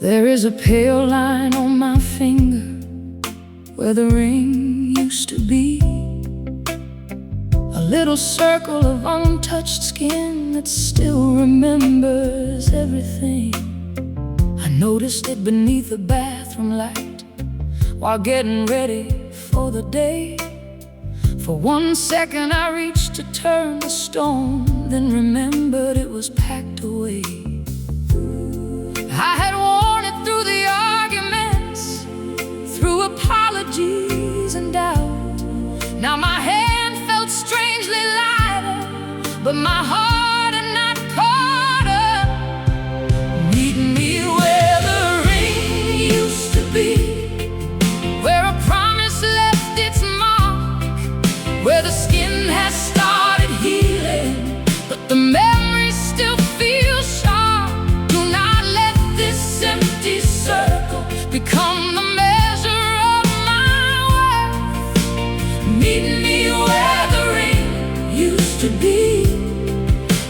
There is a pale line on my finger where the ring used to be, a little circle of untouched skin that still remembers everything. I noticed it beneath the bathroom light while getting ready for the day. For 1 second I reached to turn the stone, then remembered it was packed away. I had worn it through the arguments, through apologies and doubt. Now my hand felt strangely lighter, but my heart had not caught up. Meet me where the ring used to be, where a promise left its mark, where the skin has started healing, but the memory still feels sharp. Do not let this empty circle become the measure of my worth. Meet me where the ring used to be,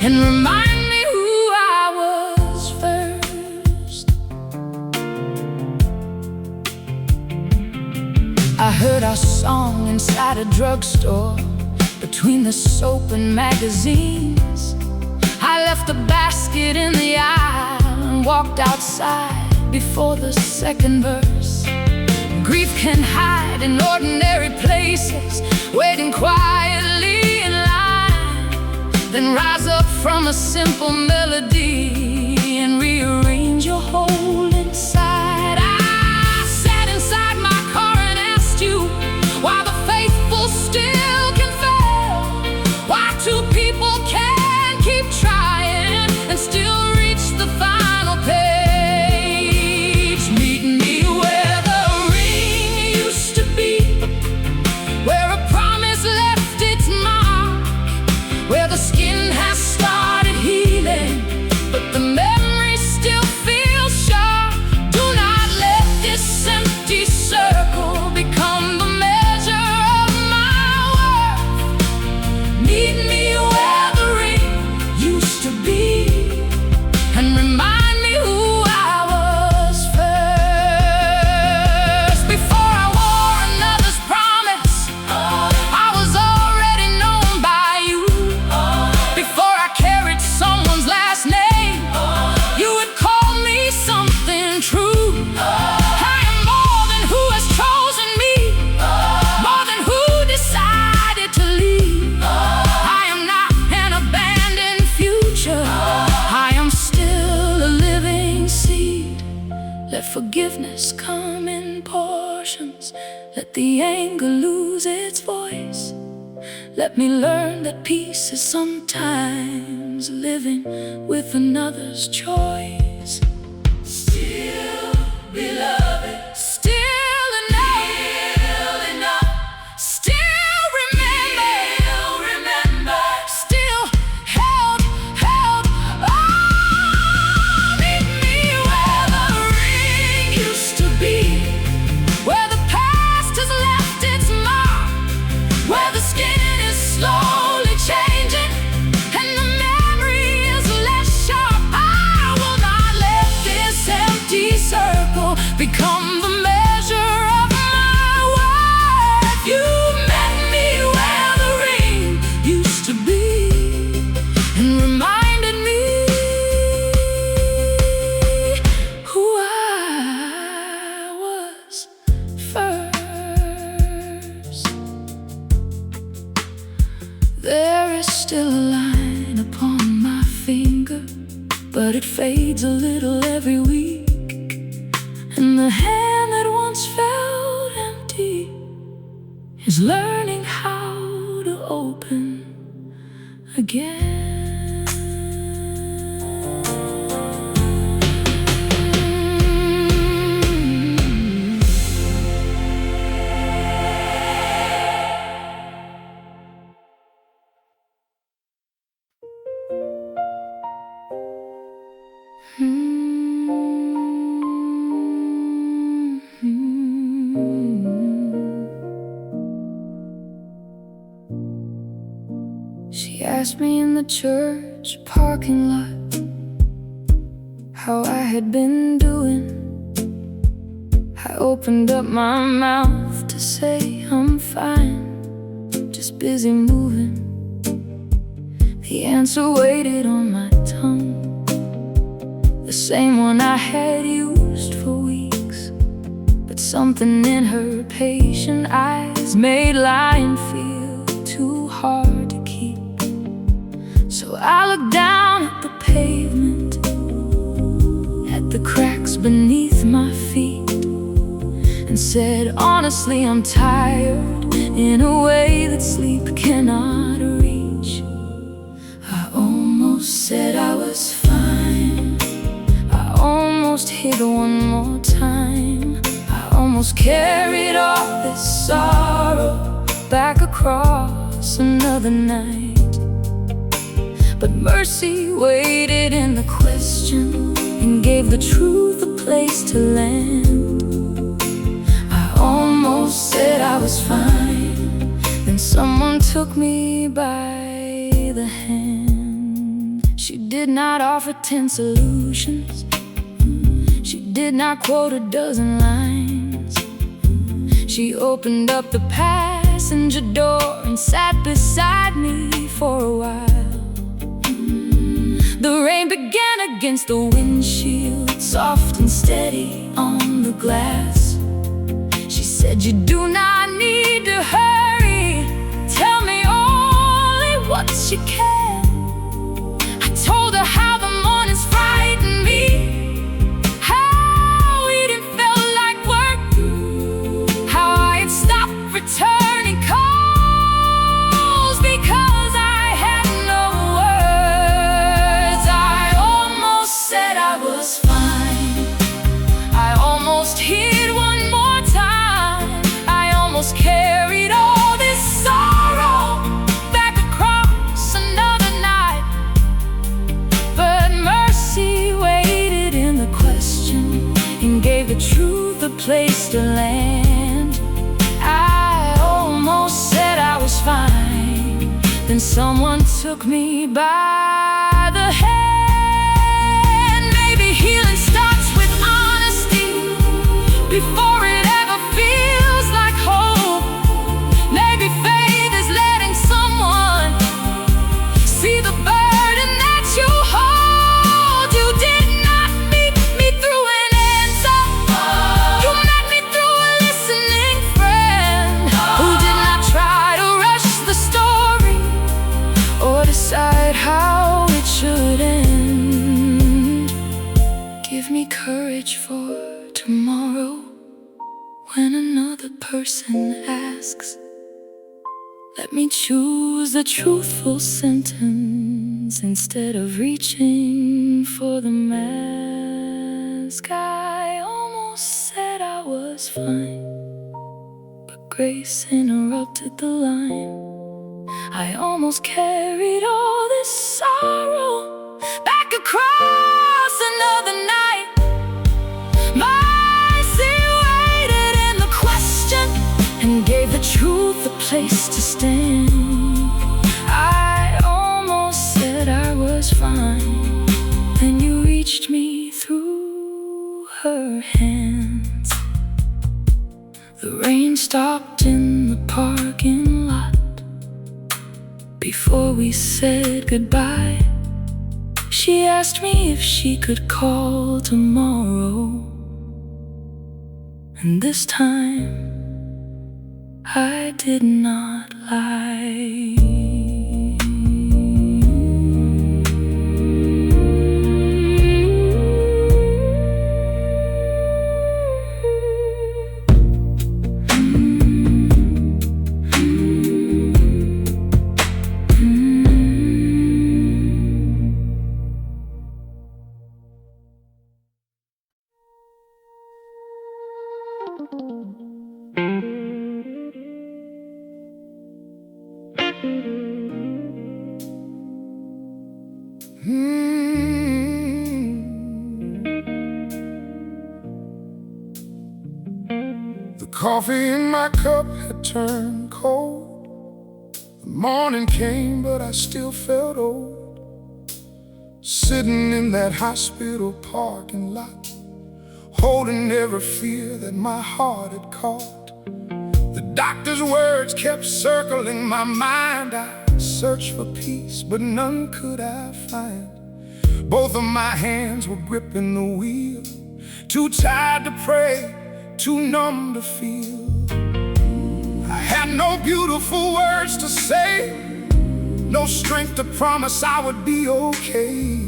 and remind me who I was first. I heard our song inside a drugstore, between the soap and magazines. I left the basket in the aisle and walked outside before the second verse. Grief can hide in ordinary places, waiting quietly in line, then rise up from a simple melody and rearrange your whole inside. I sat inside my car and asked you why the faithful still can fail, why two people can keep trying and still reach the final page. Meet me where the ring used to be, where a promise left its mark, where the skin has started healing, but the memory still feels sharp. Do not let this empty circle become the measure of my worth. Meet me where the ring used to be, and remind me who I was first. Before I wore another's promise, I was already known by you. Before I carried someone's last name, you would call me something true. I am more than who has chosen me, more than who decided to leave. I am not an abandoned future, I am still a living seed. Let forgiveness come in portions, let the anger lose its voice. Let me learn that peace is sometimes living with another's choice. Still beloved, still enough, still remember, still held. Meet me where the ring used to be, where the past has left its mark, where the skin is slowly changing and the memory is less sharp. I will not let this empty circle become the measure of my worth. You met me where the ring used to be, and reminded me who I was first. There is still a line upon my finger, but it fades a little every week. And the hand that once felt empty is learning how to open again. She asked me in the church parking lot how I had been doing. I opened up my mouth to say I'm fine, just busy moving. The answer waited on my tongue, the same one I had used for weeks. But something in her patient eyes made lying feel too hard to keep. So I looked down at the pavement, at the cracks beneath my feet, and said, honestly, I'm tired in a way that sleep cannot reach. I almost said I was fine, I almost hit one more time. I almost carried all this sorrow back across another night. But mercy waited in the question and gave the truth a place to land. I almost said I was fine, then someone took me by the hand. She did not offer 10 solutions, she did not quote a dozen lines. She opened up the passenger door and sat beside me for a while. The rain began against the windshield, soft and steady on the glass. She said, you do not need to hurry, tell me only what you can. I told her how the mornings frightened me, how it didn't feel like work, how I had stopped returning calls because I had no words. I almost said I was fine, I almost hid one more time. I almost carried all this sorrow back across another night. But mercy waited in the question and gave the truth a place to land. I almost said I was fine, then someone took me by the hand. Maybe healing starts with honesty before it ever feels like hope. Maybe faith is letting someone see the burden that you hold. You did not meet me through an answer, you met me through a listening friend who did not try to rush the story or decide how it should end. Give me courage for tomorrow when another person asks. Let me choose the truthful sentence instead of reaching for the mask. I almost said I was fine, but grace interrupted the line. I almost carried all this sorrow back across another night. Mercy waited in the question and gave the truth a place to stand. I almost said I was fine, then you reached me through her hands. The rain stopped in the parking lot before we said goodbye. She asked me if she could call tomorrow, and this time I did not lie. The coffee in my cup had turned cold. The morning came, but I still felt old. Sitting in that hospital parking lot, holding every fear that my heart had caught. The doctor's words kept circling my mind. I searched for peace, but none could I find. Both of my hands were gripping the wheel, too tired to pray, too numb to feel. I had no beautiful words to say, no strength to promise I would be okay.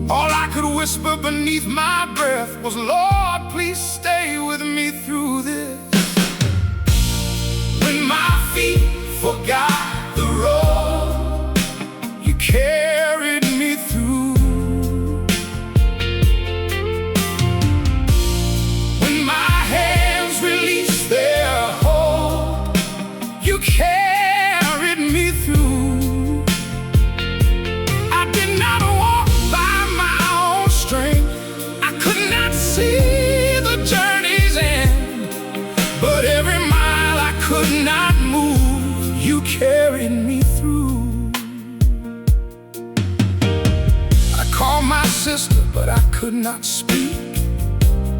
All I could whisper beneath my breath was, Lord, please stay with me through this. When my feet forgot the road, you carried me through. When my hands released their hold, you carried me through. I did not walk by my own strength, I could not see the journey's end, but every mile I could not move, you carried me through. I called my sister, but I could not speak.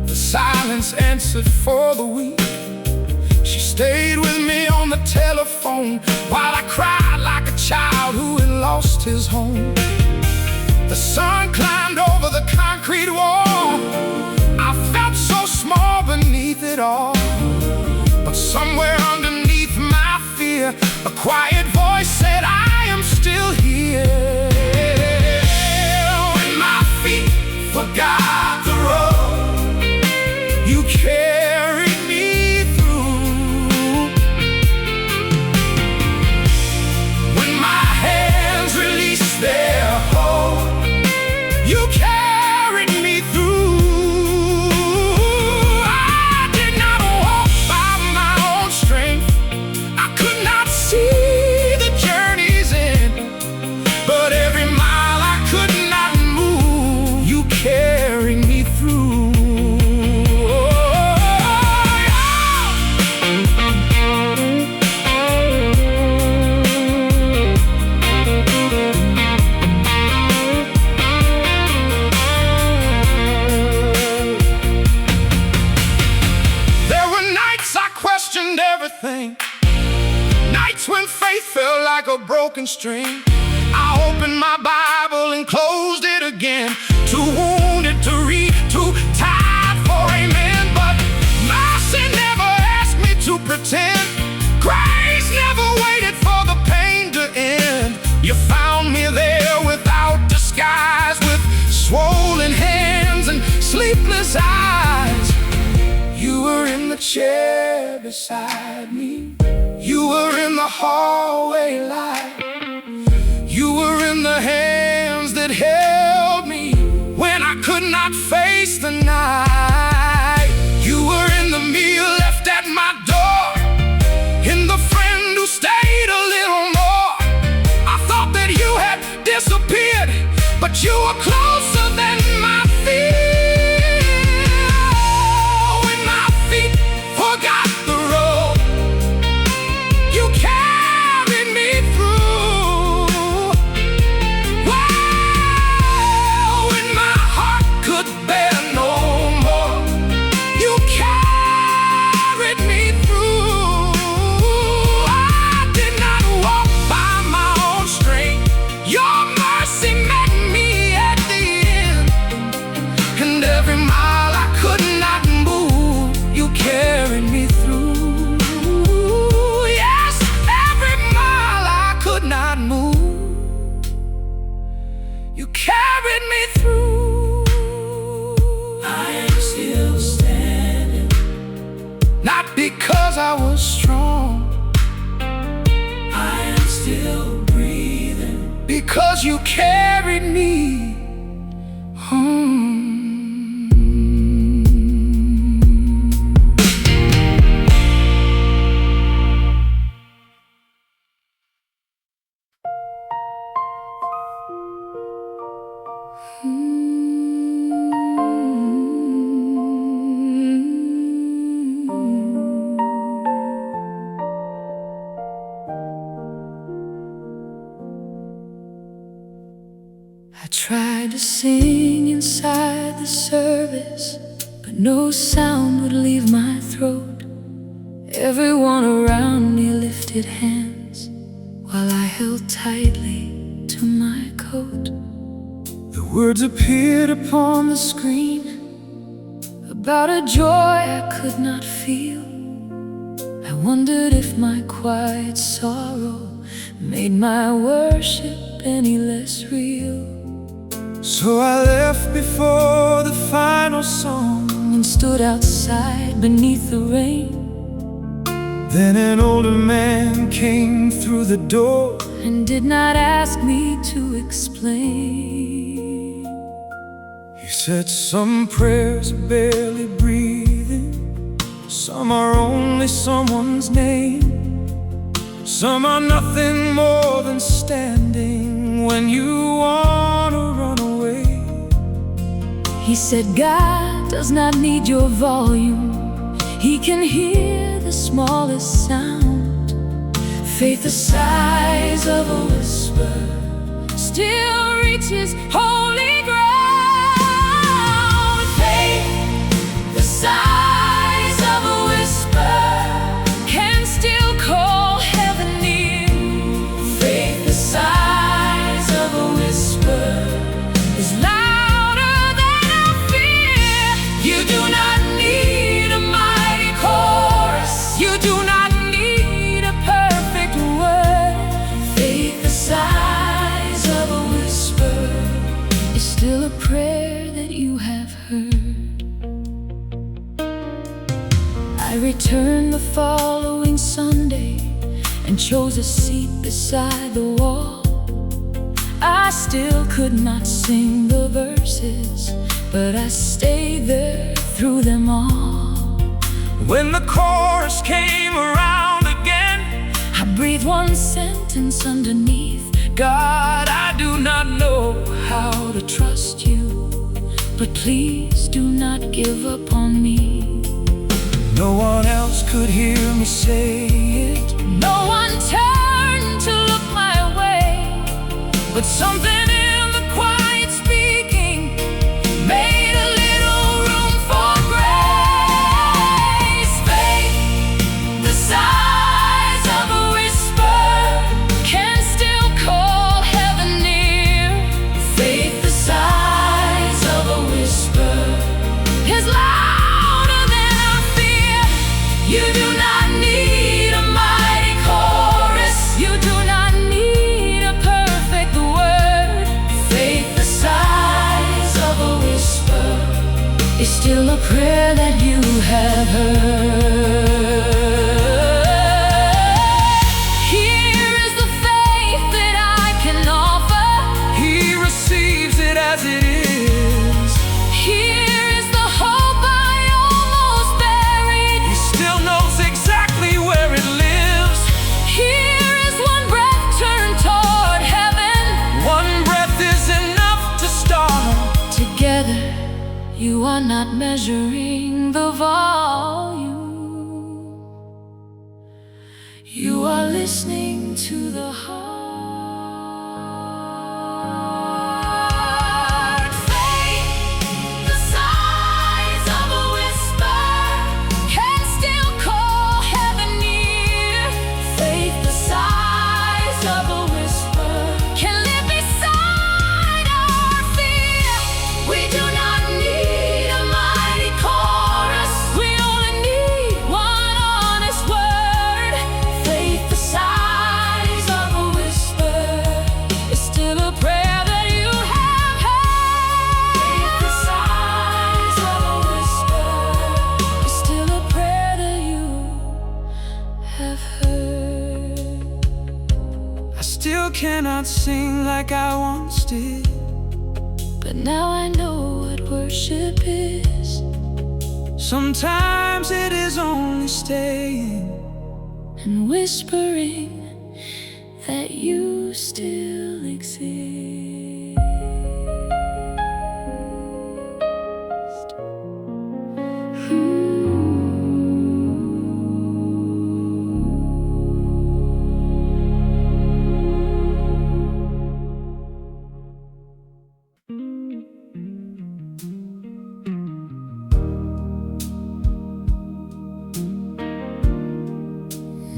The silence answered for the weak. She stayed with me on the telephone while I cried like a child who had lost his home. The sun climbed over the concrete wall. I felt so small beneath it all. But somewhere underneath my fear, a quiet voice said, I am still here. When my feet forgot the road, you carried me through. When my hands released their hold, you carried me through. I did not walk by my own strength, I could not see the journey's end, but every mile I could not move, you carried me through. There were nights I questioned everything, nights when faith felt like a broken string. I opened my Bible and closed it again, too wounded to read, too tired for amen. But mercy never asked me to pretend, grace never waited for the pain to end. You found me there without disguise, with swollen hands and sleepless eyes. You were in the chair beside me, you were in the hallway light, you were in the hands that held me when I could not face the night. You were in the meal left at my door, in the friend who stayed a little more. I thought that you had disappeared, but you were closer than my fear. When my feet forgot the road, you carried me through. Well, when my heart could bear no more, you carried me through. I did not walk by my own strength, your mercy met me at the end, and every mile I could not move, you carried me through. Yes, every mile I could not move, you carried me through. I am still standing, not because I was strong, I am still breathing because you carried me. I tried to sing inside the service, but no sound would leave my throat. Everyone around me lifted hands while I held tightly to my coat. The words appeared upon the screen about a joy I could not feel. I wondered if my quiet sorrow made my worship any less real. So I left before the final song and stood outside beneath the rain. Then an older man came through the door and did not ask me to explain. He said, some prayers are barely breathing, some are only someone's name, some are nothing more than standing when you want to run away. He said, God does not need your volume, He can hear the smallest sound. Faith the size of a whisper still reaches holy ground. Faith the size of a whisper can still call heaven near. Faith the size of a whisper is louder than our fear. You do not need a mighty chorus, you do not need a perfect word. Faith the size of a whisper is still a prayer that you have heard. I returned the following Sunday and chose a seat beside the wall. I still could not sing the verses, but I stayed there through them all. When the chorus came around again, I breathed one sentence underneath. God, I do not know how to trust you, but please do not give up on me. No one else could hear me say it, no one turned to look my way, but something in the quiet speaking made a little room for grace. Faith the size of a whisper can still call heaven near. Faith the size of a whisper is louder than our fear. You do not need a mighty chorus, you do not need a perfect word. Faith the size of a whisper is still a prayer that you have heard. Here is the faith that I can offer. He receives it as it is. Here is the hope I almost buried. He still knows exactly where it lives. Here is one breath turned toward heaven. One breath is enough to start. Together, you are not measuring the volume. You are listening to the heart. Faith the size of a whisper can still call heaven near. Faith the size of a whisper can live beside our fear. We do not need a mighty chorus, we only need one honest word. Faith the size of a whisper is still a prayer that you have heard. Faith the size of a whisper is still a prayer that you have heard. I still cannot sing like I once did, but now I know what worship is. Sometimes it is only staying and whispering that you still exist. I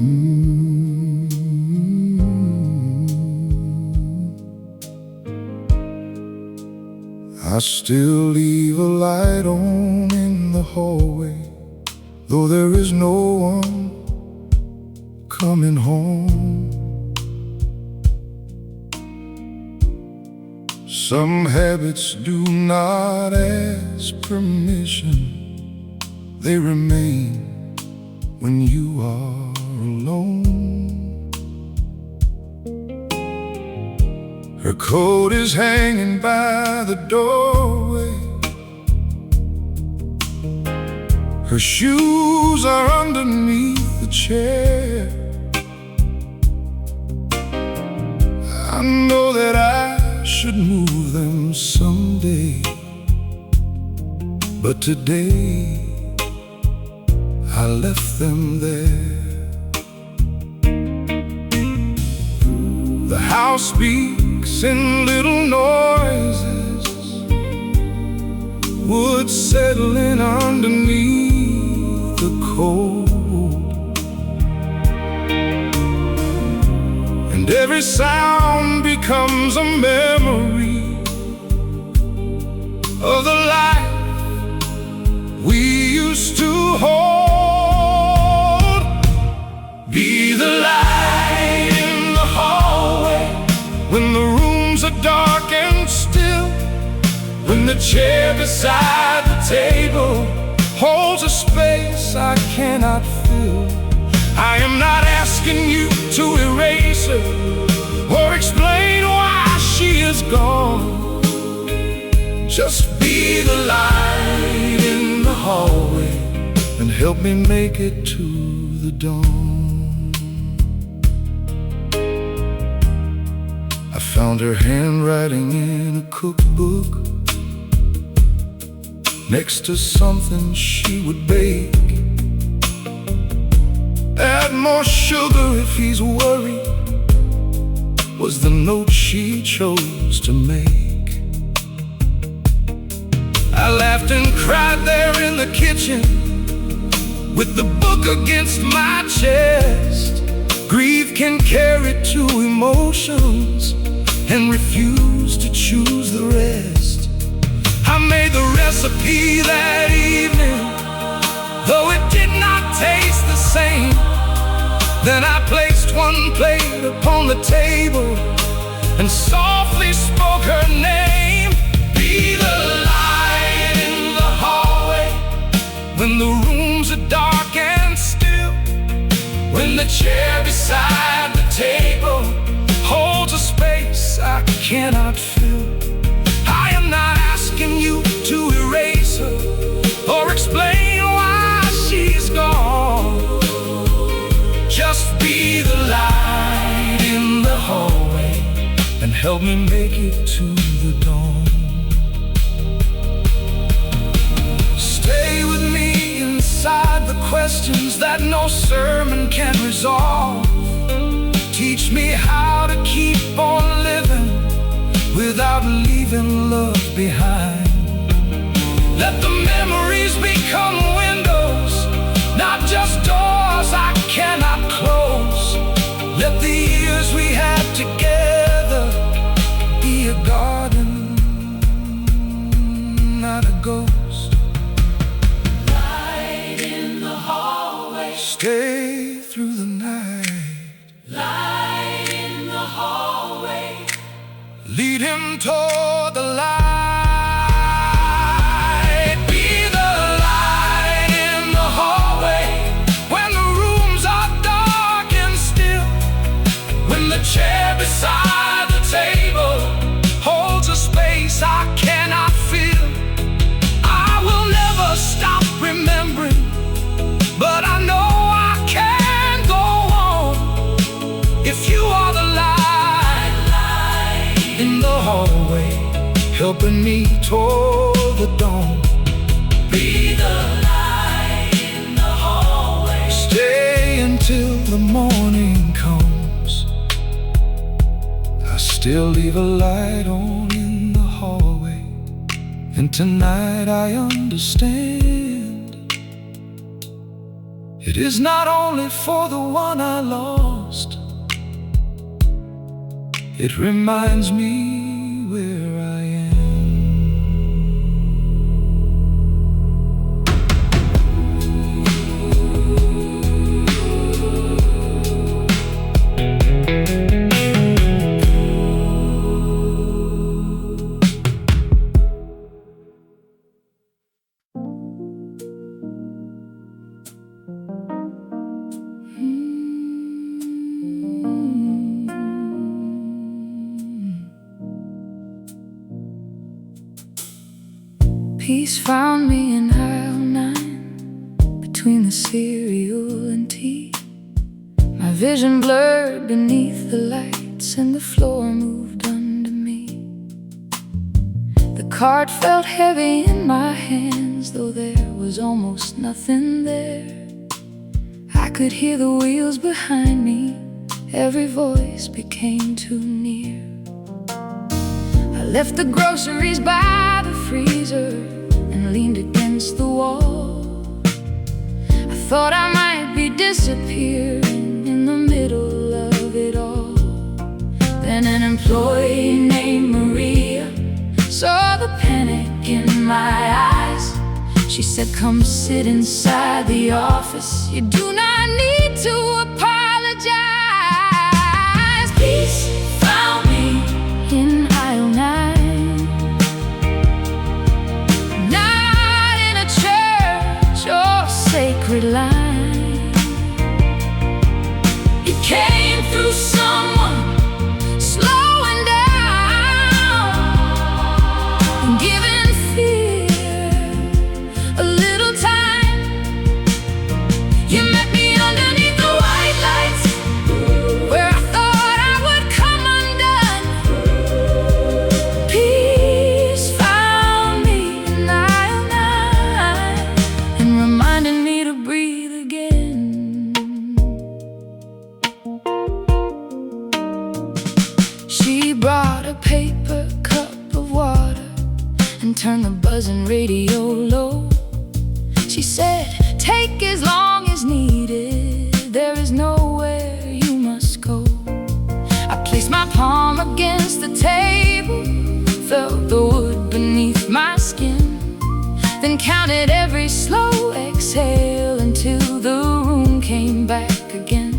still leave a light on in the hallway, though there is no one coming home. Some habits do not ask permission. They remain when you are alone. Her coat is hanging by the doorway. Her shoes are underneath the chair. I know that I should move them someday, but today I left them there. The house speaks in little noises, wood settling underneath the cold, and every sound becomes a memory of the life we used to hold. Be the light in the hallway when the rooms are dark and still, when the chair beside the table holds a space I cannot fill. I am not asking you to erase her or explain why she is gone. Just be the light in the hallway and help me make it to the dawn. I found her handwriting in a cookbook next to something she would bake. Add more sugar if he's worried, was the note she chose to make. I laughed and cried there in the kitchen with the book against my chest. Grief can carry two emotions and refuse to choose the rest. I made the recipe that evening, though it did not taste the same. Then I placed one plate upon the table and softly spoke her name. Be the light in the hallway when the rooms are dark and still, when the chair beside the table holds a space I cannot fill. I am not asking you to erase her or explain why she's gone. Just be the light in the hallway and help me make it to the dawn. Stay with me inside the questions that no sermon can resolve. Teach me how to keep on living without leaving love behind. Let the memories become windows, not just doors I cannot close. Let the years we had together be a garden, not a ghost. Light in the hallway, Stay through the night. light in the hallway. Lead him toward the light. Chair beside the table holds a space I cannot feel. I will never stop remembering, but I know I can go on. If you are the light in the hallway, helping me toward the dawn. Be the light in the hallway. Stay until the morning comes. Still leave a light on in the hallway, and tonight I understand. It is not only for the one I lost. It reminds me where I am. Peace found me in aisle 9, between the cereal and tea. My vision blurred beneath the lights, and the floor moved under me. The card felt heavy in my hands, though there was almost nothing there. I could hear the wheels behind me, every voice became too near. I left the groceries by the freezer and leaned against the wall. I thought I might be disappearing in the middle of it all. Then an employee named Maria saw the panic in my eyes. She said, "Come sit inside the office. You do not need to apologize." Peace found me in aisle 9, not in a church or sacred line. It came through someone slowing down and giving fear a little time. You met me underneath the white lights, where I thought I would come undone. Peace found me in aisle 9 and reminded me to breathe again. She brought a paper cup of water and turned the buzzing radio low. She said, "Take as long as needed. There is nowhere you must go." I placed my palm against the table, felt the wood beneath my skin, then counted every slow exhale until the room came back again.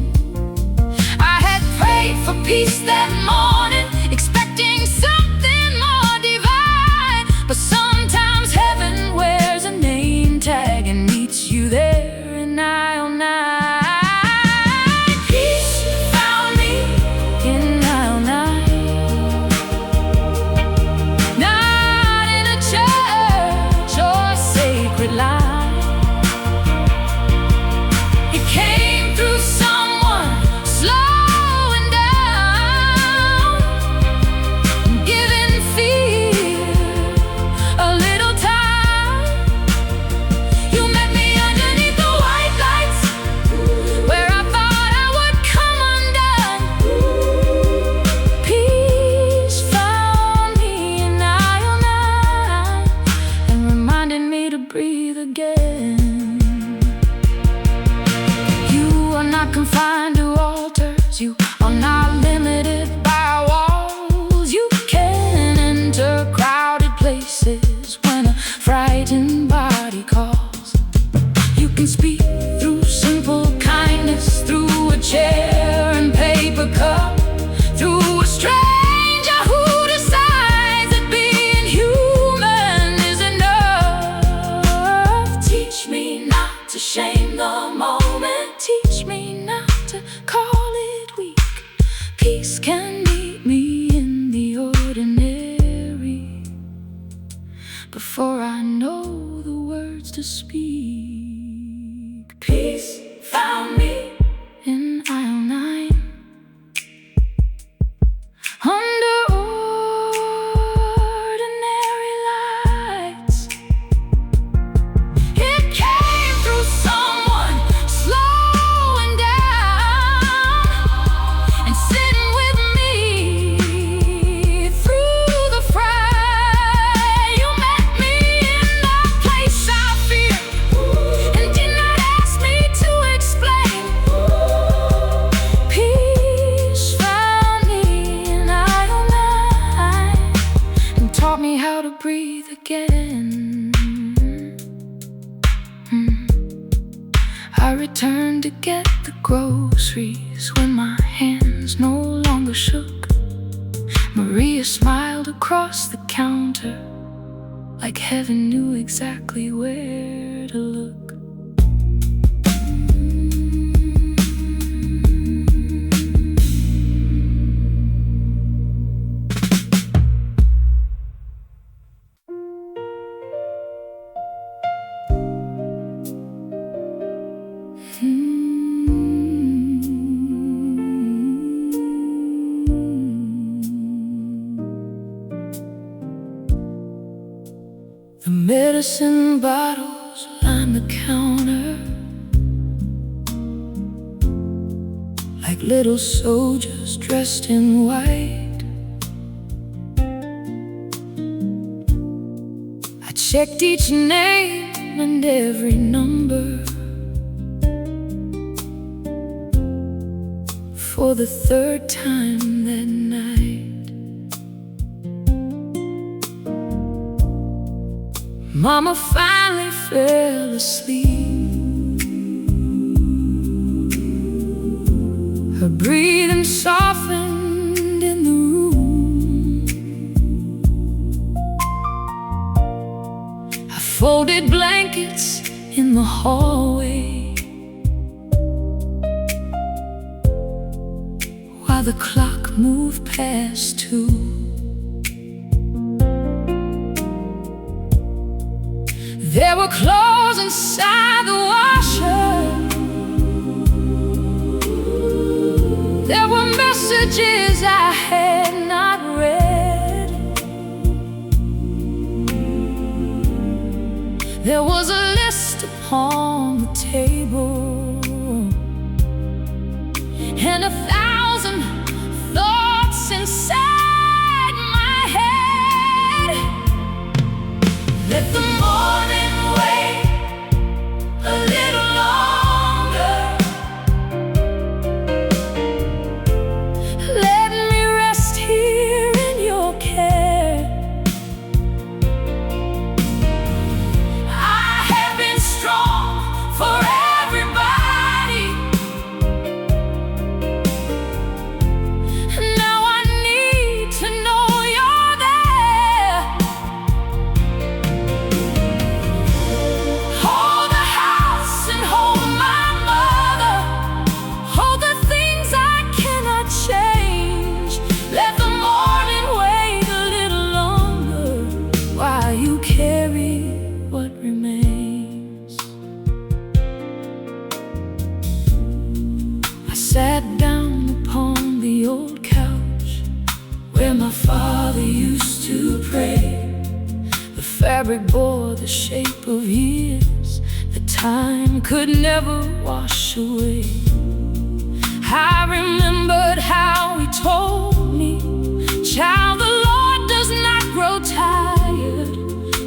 I had prayed for peace that morning, expecting something more divine. But sometimes heaven wears a name tag and meets you there in aisle 9. Peace found me in aisle 9, not in a church or sacred line. It came through someone slowing down, giving fear a little time. You met me underneath the white lights, where I thought I would come undone. Peace found me in aisle 9 and reminded me to breathe again. You are not confined to altars. You are not limited by walls. You can enter crowded places when a frightened body calls. You can speak through simple kindness, through a chair and paper cup, through a stranger who decides that being human is enough. Teach me not to shame the moment. Teach me not to call it weak. Peace can meet me in the ordinary before I know the words to speak. Peace found me in aisle 9, under ordinary lights. It came through someone I returned to get the groceries when my hands no longer shook. Maria smiled across the counter, like heaven knew exactly where to look. The medicine bottles line the counter like little soldiers dressed in white. I checked each name and every number for the third time that night. Mama finally fell asleep. Her breathing softened in the room. I folded blankets in the hallway while the clock moved past 2. There were clothes inside the washer. There were messages I had not read. There was a list upon the table and 1,000 thoughts inside my head. Let the morning wait a little longer. Let me rest here in your care. I have been strong for everybody. Now I need to know you're there. Hold the house and hold my mother. Hold the things I cannot change. Let the morning wait a little longer while you carry what remains. I sat down upon the old couch where my father used to pray. The fabric bore the shape of years that time could never wash away. I remembered how he told me, child, the Lord does not grow tired.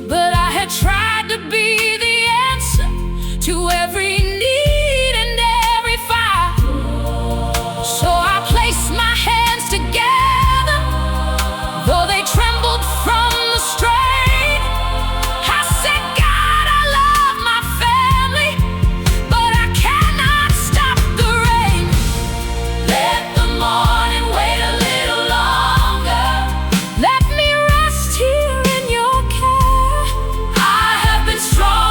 But I had tried to be the answer to every need and every fight. So I placed my hands together, though they trembled from the strain. I said, God, I love my family, but I cannot stop the rain. Let the morning wait a little longer. Let me rest here in your care. I have been strong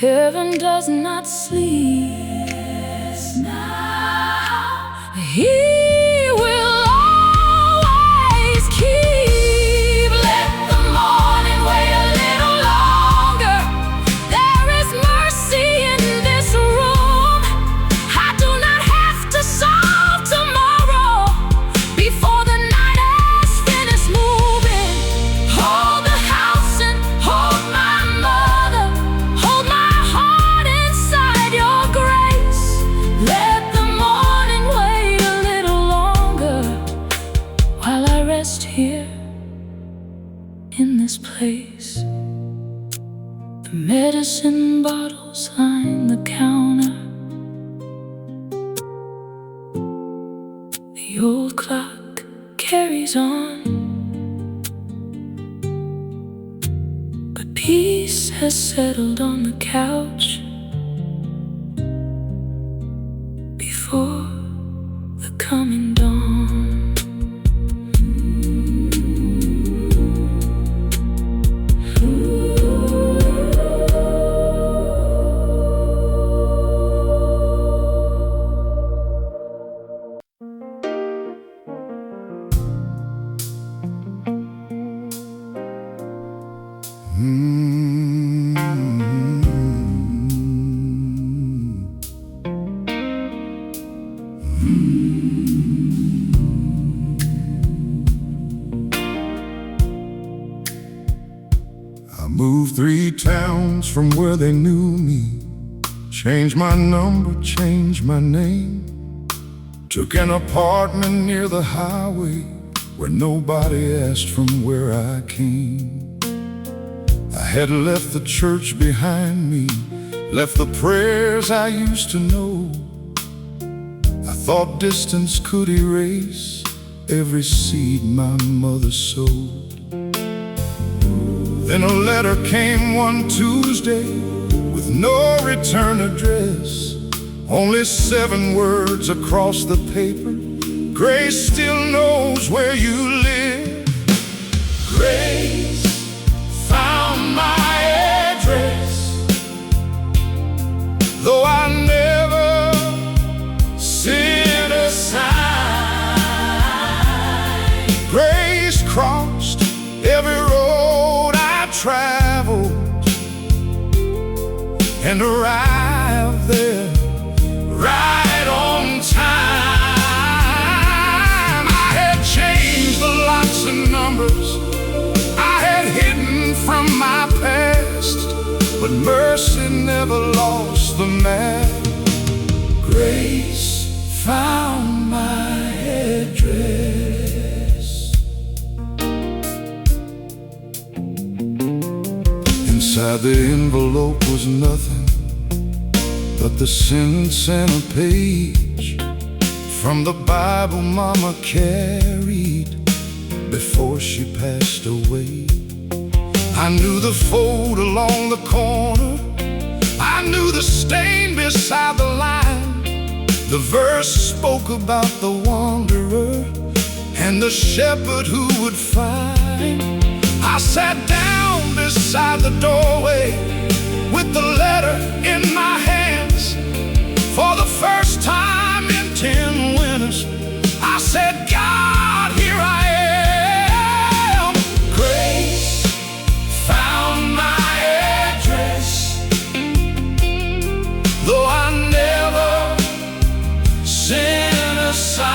Heaven does not sleep. Yes, now He will always keep. Let the morning wait a little longer. There is mercy in this room. I do not have to solve tomorrow before the night has finished moving. Hold the house and hold my mother. Hold my heart inside your grace. Let the morning wait a little longer while I rest here in this place. The medicine bottles line the counter. The old clock carries on, but peace has settled on the couch before the coming dawn. I moved 3 towns from where they knew me. Changed my number, changed my name. Took an apartment near the highway where nobody asked from where I came. I had left the church behind me, left the prayers I used to know. I thought distance could erase every seed my mother sowed. Then a letter came one Tuesday with no return address. Only 7 words across the paper: Grace still knows where you live. Grace found my address, though I never sent a sign. Grace crossed every road I traveled and arrived there right on time. I had changed the locks and numbers I had hidden from my past, but mercy never lost the map. Grace found my address. Inside the envelope was nothing but the sentence and a page from the Bible Mama carried before she passed away. I knew the fold along the corner, I knew the stain beside the line. The verse spoke about the wanderer and the shepherd who would find. I sat down beside the doorway with the letter in my hands. For the first time in 10 winters, I said, God, here I am. Grace found my address, though I never sent a sign.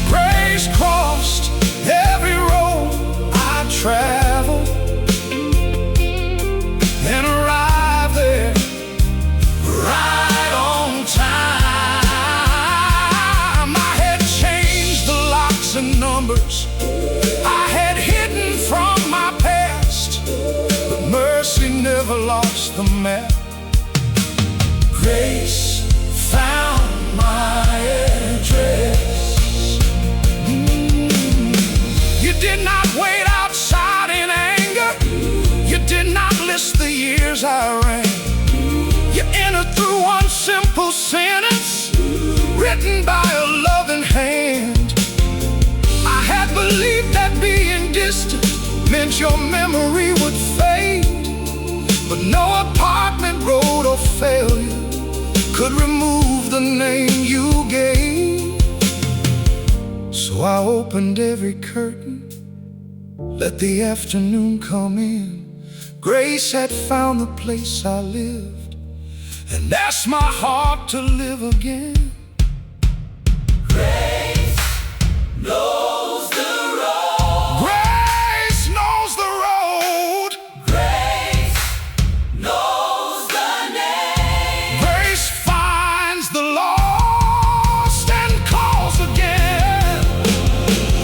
Grace crossed every road I traveled and arrived there right on time. I had changed the locks and numbers I had hidden from my past, but mercy never lost the map. Grace found my address. You did not wait outside in anger. You did not list the years I ran. You entered through one simple sentence written by a loving hand. I had believed that being distant meant your memory would fade. no apartment road or failure could remove the name you gave. So I opened every curtain, let the afternoon come in. Grace had found the place I lived, and asked my heart to live again. Grace knows the road. Grace knows the road. Grace knows the name. Grace finds the lost and calls again.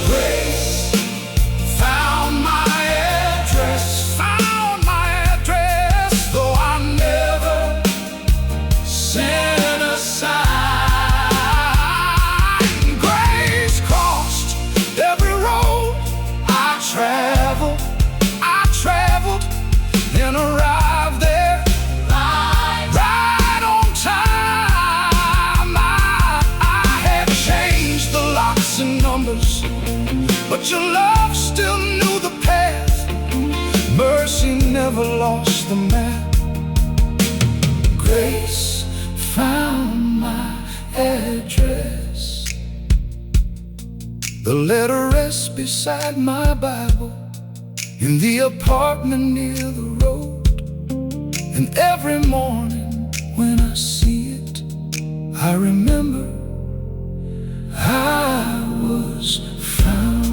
Grace found my address, though I never sent a sign. Grace crossed every road I traveled, then arrived there right on time. I had changed the locks and numbers, but your love still knew the path. Mercy never lost the map. Grace found my address. The letter rests beside my Bible in the apartment near the road. And every morning when I see it, I remember I was found.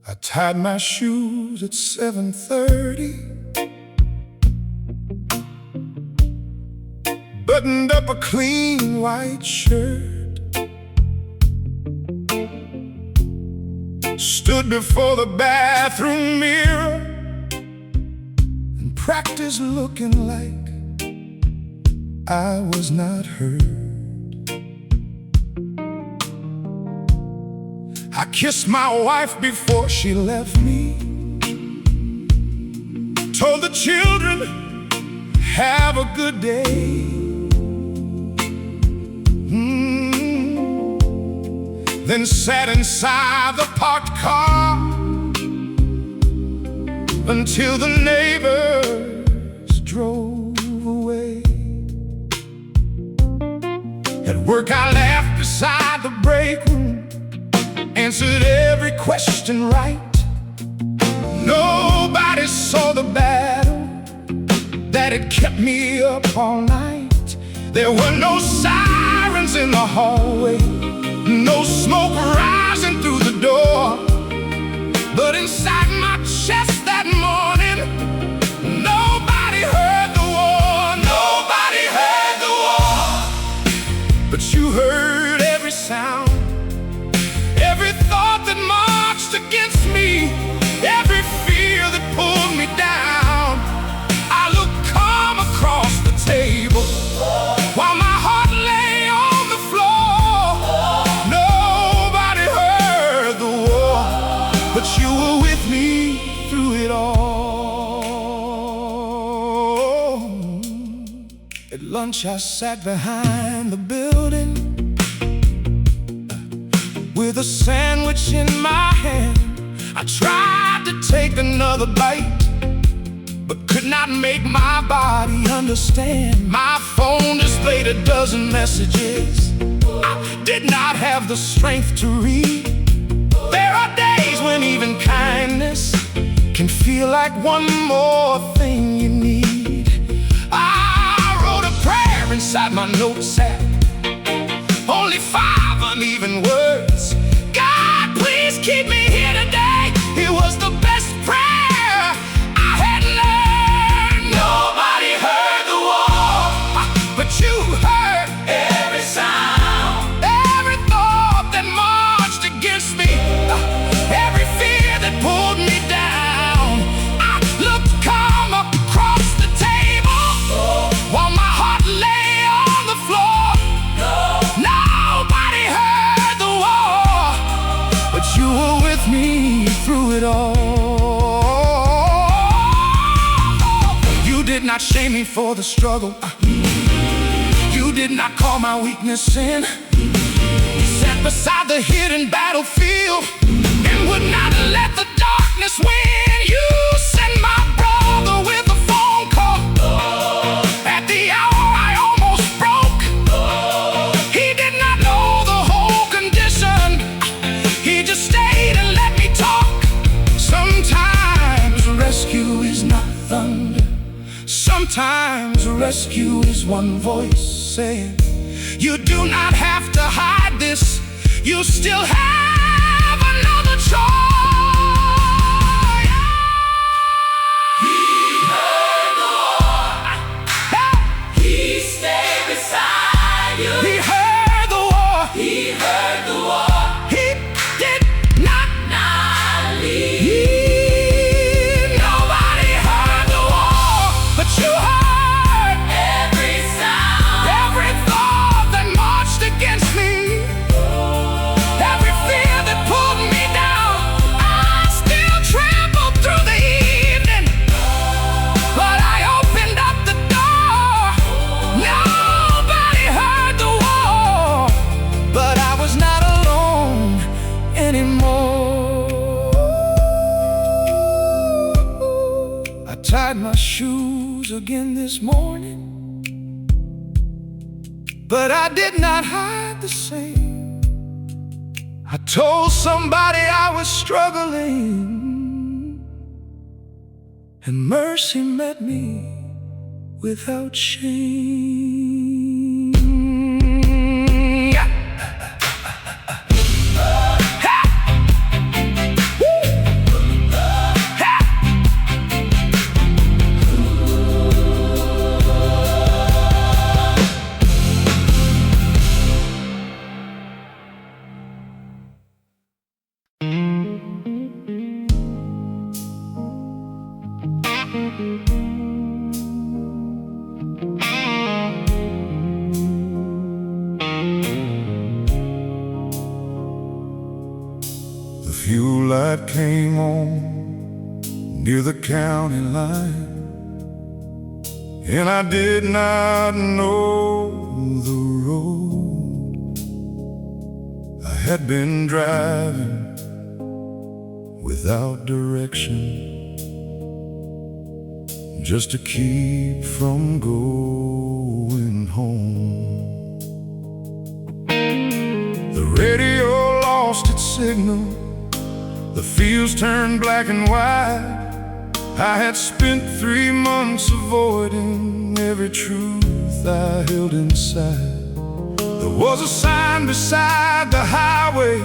I tied my shoes at 7:30, buttoned up a clean white shirt, stood before the bathroom mirror and practiced looking like I was not heard. I kissed my wife before she left me, told the children, have a good day. Then sat inside the parked car until the neighbors drove away. At work I laughed beside the break room, answered every question right. Nobody saw the battle that had kept me up all night. There were no sirens in the hallway, no smoke rising through the door. But inside my chest that morning, nobody heard the war. Nobody heard the war. But you heard every sound, every thought that marched against me, every fear that pulled me down. I looked calm across the table while my heart lay on the floor. Nobody heard the war, but you were with me through it all. At lunch I sat behind the building with a sandwich in my hand. I tried to take another bite, but could not make my body understand. My phone displayed a dozen messages I did not have the strength to read. There are days when even kindness can feel like one more thing you need. I wrote a prayer inside my notes app, only 5 uneven words. God, please keep me here today. It was the best prayer I had learned. Nobody heard the war, but you heard every sound, every thought that marched against me, every fear that pulled me down. I looked calm across the table while my heart lay on the floor. Nobody not shame me for the struggle. You did not call my weakness sin. You sat beside the hidden battlefield and would not let the darkness win. You sent my brother with a phone call at the hour I almost broke. He did not know the whole condition. He just stayed and let me talk. Sometimes rescue is not thunder. Sometimes rescue is one voice saying, you do not have to hide this. You still have another choice. He heard the war. He stayed beside you. He heard the war. He heard the war. He did not leave. Nobody heard the war, but you heard every sound, every thought that marched against me. Tied my shoes again this morning, but I did not hide the same. I told somebody I was struggling, and mercy met me without shame. The fuel light came on near the county line, and I did not know the road. I had been driving without direction, just to keep from going home. The radio lost its signal, the fields turned black and white. I had spent 3 months avoiding every truth I held inside. There was a sign beside the highway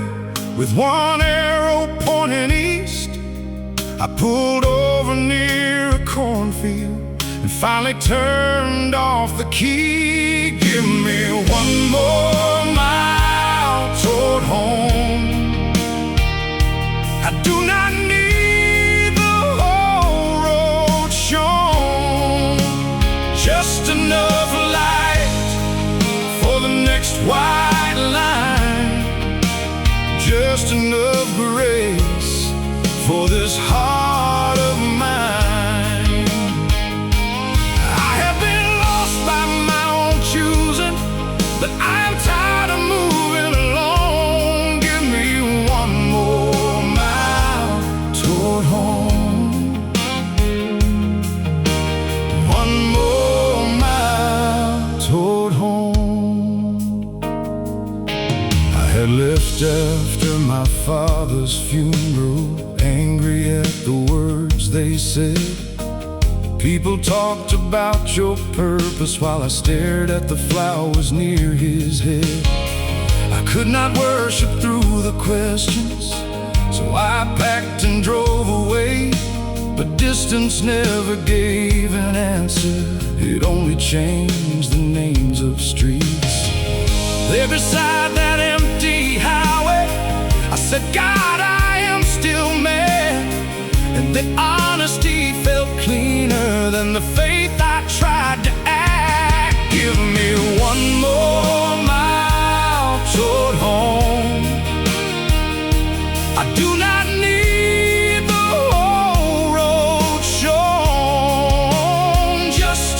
with one arrow pointing east. I pulled over near a cornfield and finally turned off the key. Give me one more mile toward home. I do not need the whole road shown, just enough light for the next white line, just enough grace for this heart of mine. I have been lost by my own choosing, but I am tired of moving alone. Give me one more mile toward home. One more mile toward home. I had left after my father's funeral, angry at the words they said. People talked about your purpose while I stared at the flowers near his head. I could not worship through the questions, so I packed and drove away. But distance never gave an answer, it only changed the names of streets. There beside that empty highway, I said, God, I am still mad. And the honesty felt cleaner than the faith I tried to act. Give me one more mile toward home. I do not need the whole road shown, just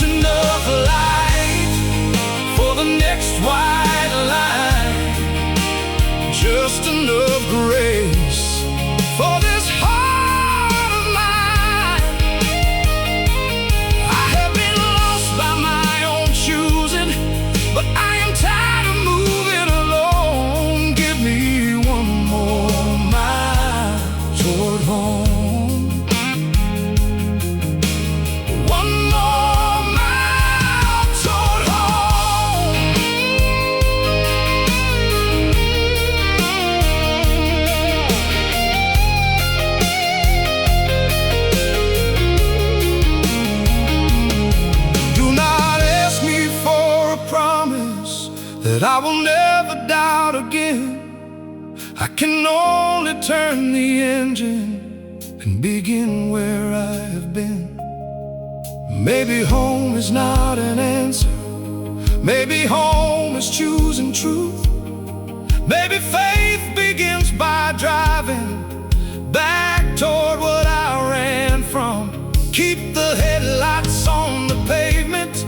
promise that I will never doubt again. I can only turn the engine and begin where I have been. Maybe home is not an answer. Maybe home is choosing truth. Maybe faith begins by driving back toward what I ran from. Keep the headlights on the pavement,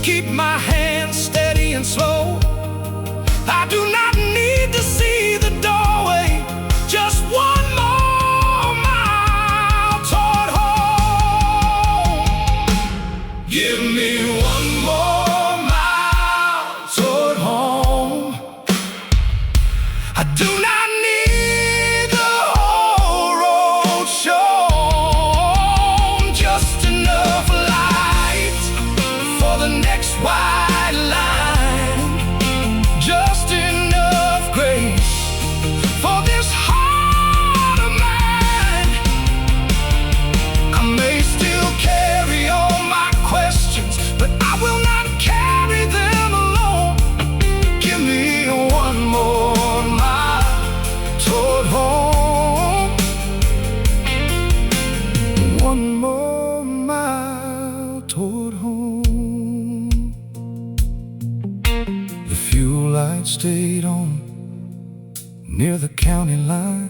keep my hands steady and slow. I do not need to see the doorway, just one more mile toward home. Give me one more mile toward home. I do not need the whole road shown, just enough light for the next white line, just enough grace for this heart of mine. I may still carry all my questions, but I will not carry them alone. Give me one more mile toward home. One more mile toward home. The fuel light stayed on near the county line,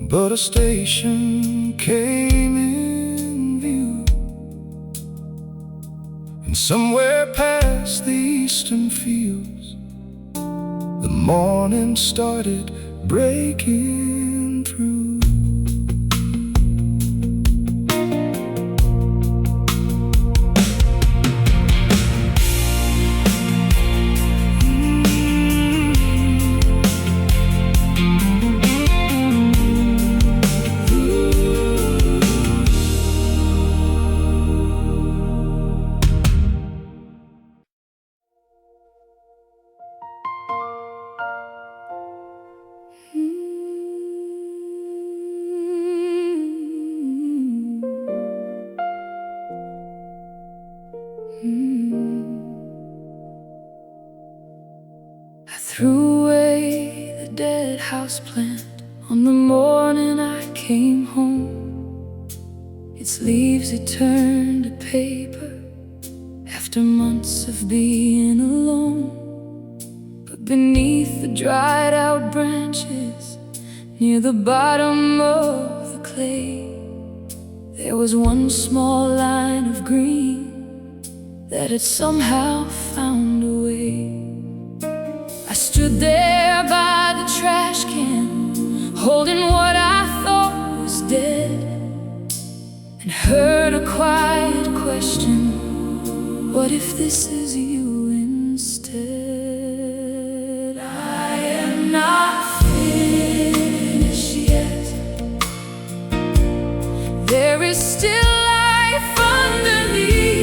but a station came in view, and somewhere past the eastern fields, the morning started breaking through. I threw away the dead houseplant on the morning I came home. Its leaves had turned to paper after months of being alone. But beneath the dried out branches, near the bottom of the clay, there was one small line of green that had somehow found a way. I stood there by the trash can, holding what I thought was dead, and heard a quiet question: what if this is you instead? I am not finished yet. There is still life underneath.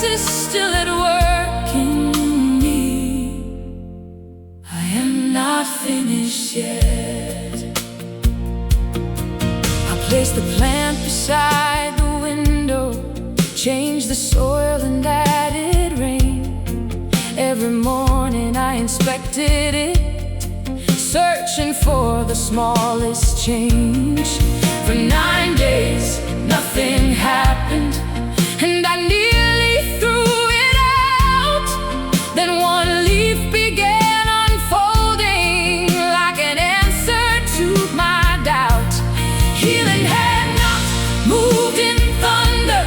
Is still at work in me. I am not finished yet. I placed the plant beside the window, changed the soil and added rain. Every morning I inspected it, searching for the smallest change. For 9 days nothing happened, and I nearly threw it out. Then one leaf began unfolding like an answer to my doubt. Healing had not moved in thunder,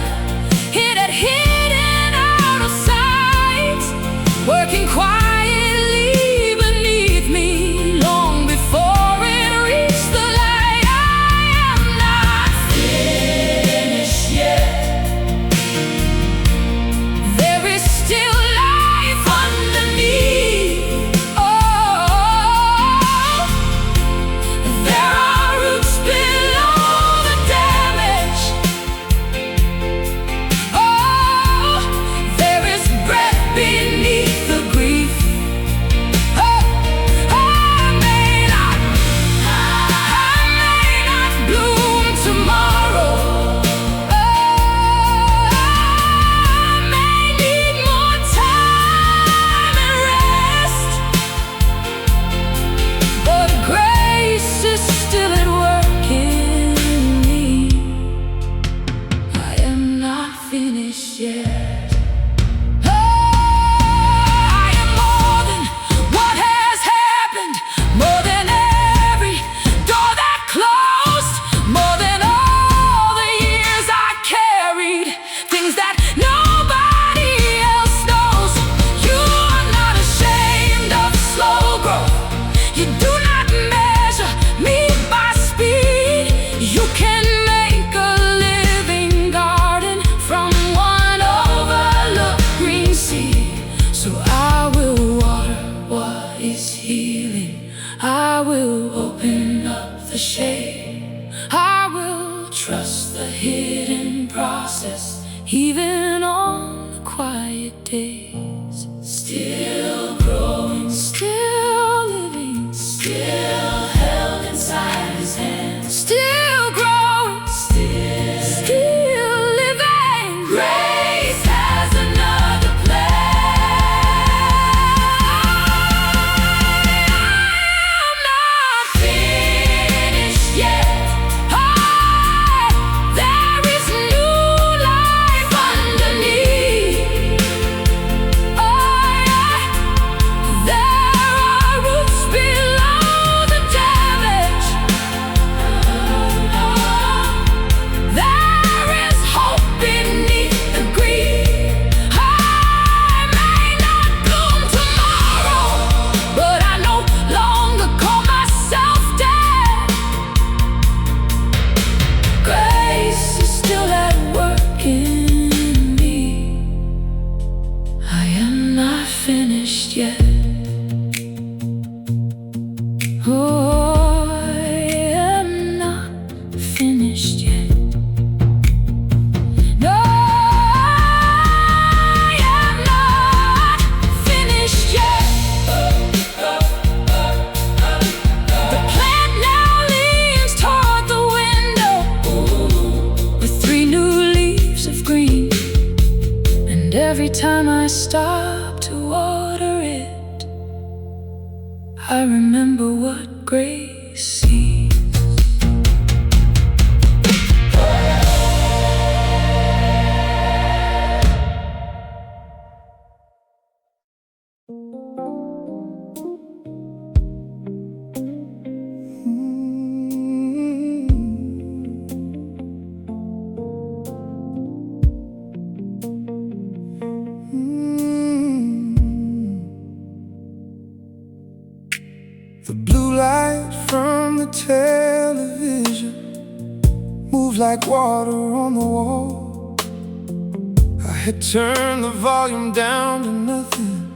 it had hidden out of sight, working quietly beneath me long before it reached the light. I am not finished yet. days. Still growing, still living, still held inside his hands. Still growing, still living. Grace has another plan. I'm not finished yet. There is new life underneath. Oh yeah, there are roots below the damage. There is hope beneath the greed. I may not bloom tomorrow, but I no longer call myself dead. Grace is still at work in me. I am not finished yet. Oh, I am not finished yet. No, I am not finished yet. The plant now leans toward the window with 3 new leaves of green. And every time I stop to water it, I remember what grace sees. The blue light from the television moved like water on the wall. I had turned the volume down to nothing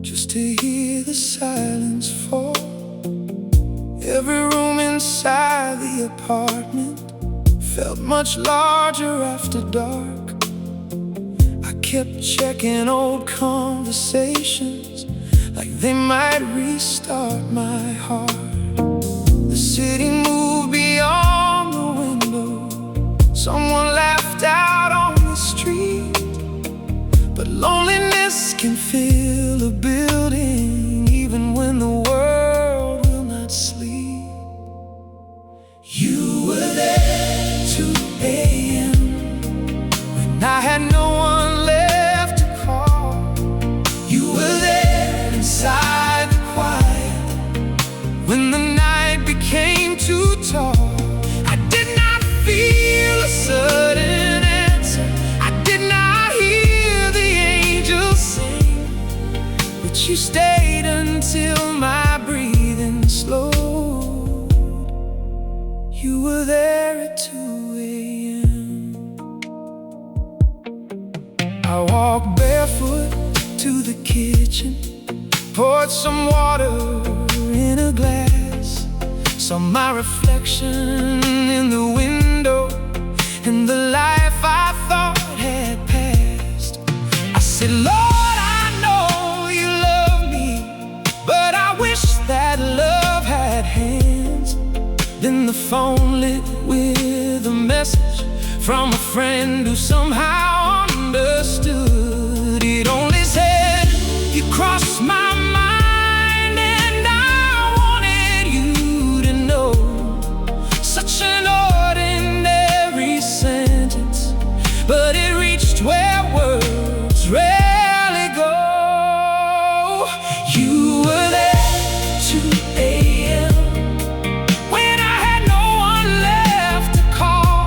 just to hear the silence fall. Every room inside the apartment felt much larger after dark. I kept checking old conversations like they might restart my heart. The city moved beyond the window. Someone laughed out on the street. But loneliness can fill a building even when the world will not sleep. You were there at 2 a.m. when I had no one left to call. You were there inside the quiet when the night became too tall. I did not feel a sudden answer. I did not hear the angels sing, but you stayed until my breathing slowed. You were there at 2 a.m. I walked barefoot to the kitchen, poured some water in a glass, saw my reflection in the window and the life I thought had passed. I said, Lord, I know you love me, but I wish that love had hands. Then the phone lit with a message from a friend who somehow understood. It only said, you crossed my mind and I wanted you to know. Such an ordinary sentence, but it reached where words rarely go. You were there 2 a.m. when I had no one left to call.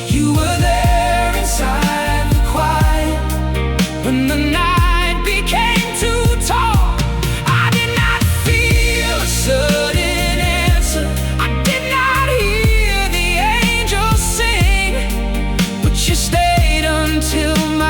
You were there inside the quiet when the night became too tall. I did not feel a sudden answer. I did not hear the angels sing, but you stayed until my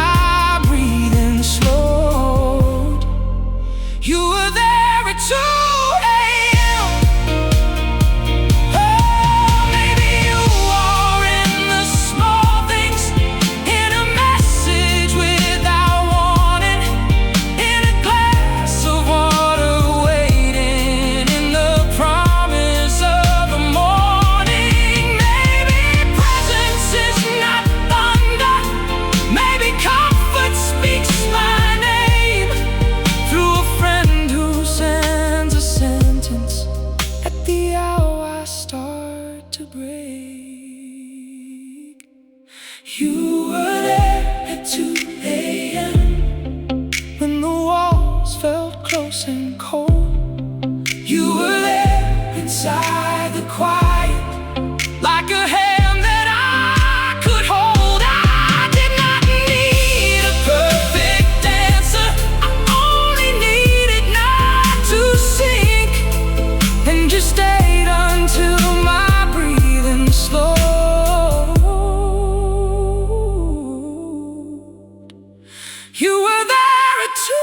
You were there at 2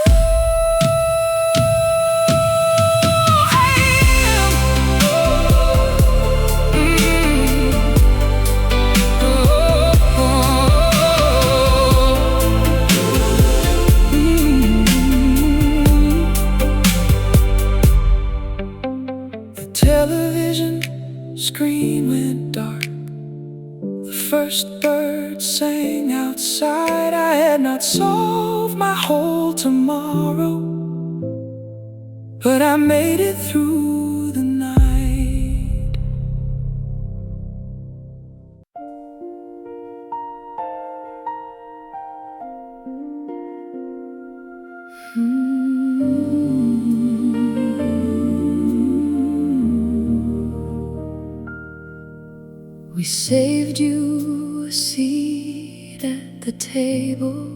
a.m. The television screen went dark. The first bird sang outside. I had not solved my whole tomorrow, but I made it through the night. We saved you a seat at the table,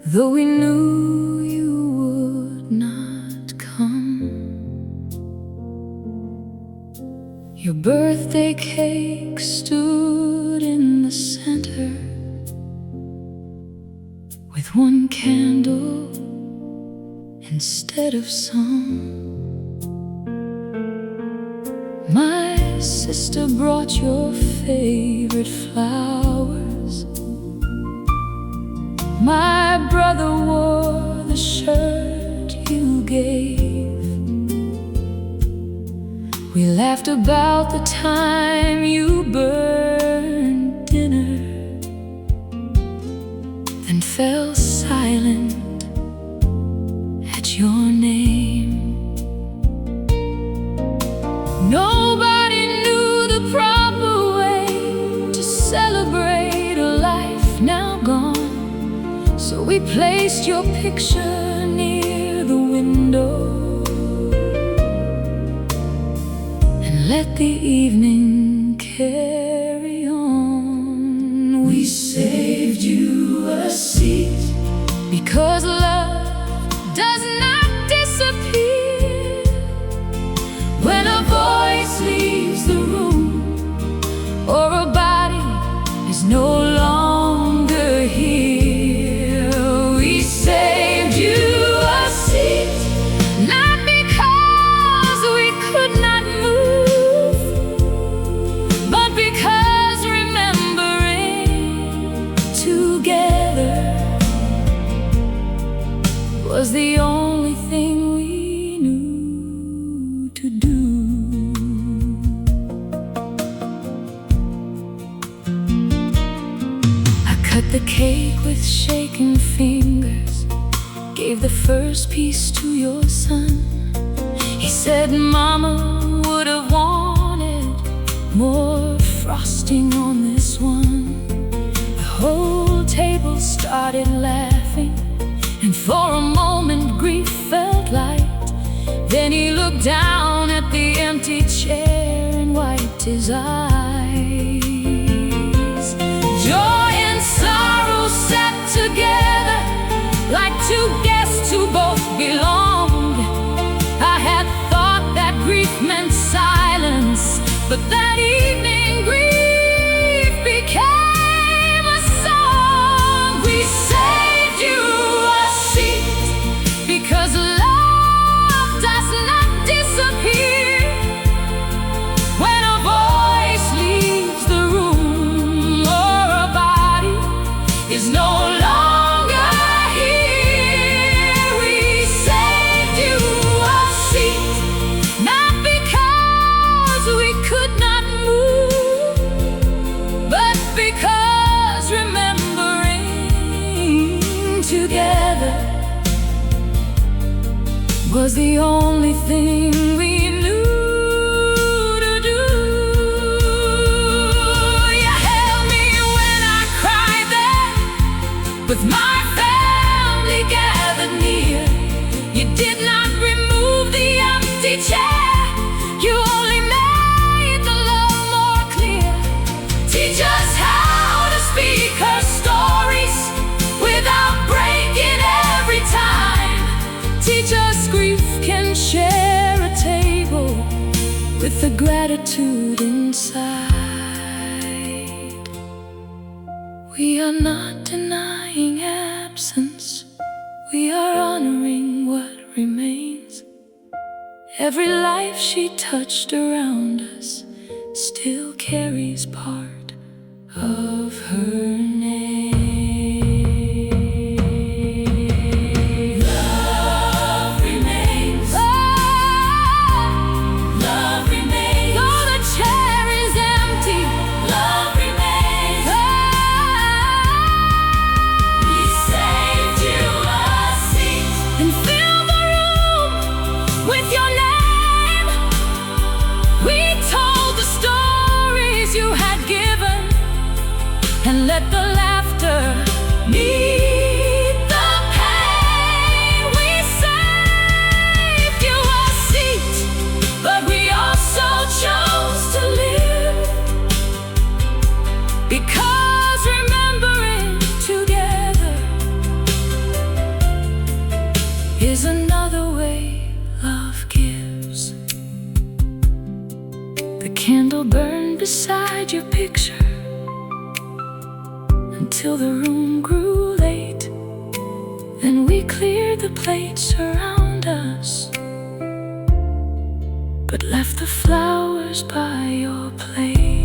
though we knew you would not come. Your birthday cake stood in the center, with one candle instead of some. My sister brought your favorite flowers. My brother wore the shirt you gave. We laughed about the time you burned dinner, then fell silent at your name. Nobody knew the proper way to celebrate a life now gone, so we placed your picture near the window and let the evening carry on. We saved you a seat because love does not disappear when a voice leaves the room or a body is no longer here. We saved you a seat, not because we could not move, but because remembering together was the only thing we knew to do. I cut the cake with shaking fingers, gave the first piece to your son. He said Mama would have wanted more frosting on this one. The whole table started laughing, and for a moment grief felt light. Then he looked down at the empty chair and wiped his eyes. Joy and sorrow sat together like two guests who both belonged. I had thought that grief meant silence, but that evening grief became a song. We saved you a seat because love does not disappear when a voice leaves the room or a body is no longer here. We saved you a seat, not because we could not move, but because remembering together was the only thing we knew to do. You held me when I cried there, with my family gathered near. You did not remove the empty chair, you only made the love more clear. Teach us how to speak her stories without breaking every time. Teach us grief can share a table with the gratitude inside. We are not denying absence, we are honoring what remains. Every life she touched around us still carries part of her name. Love remains. Love remains. Though the chair is empty, love remains. We saved you a seat and filled the room with your name. We told the stories you had given and let the laughter meet the pain. We saved you a seat, but we also chose to live, because remembering together is another way love gives. The candle burned beside your picture until the room grew late. Then we cleared the plates around us, but left the flowers by your plate.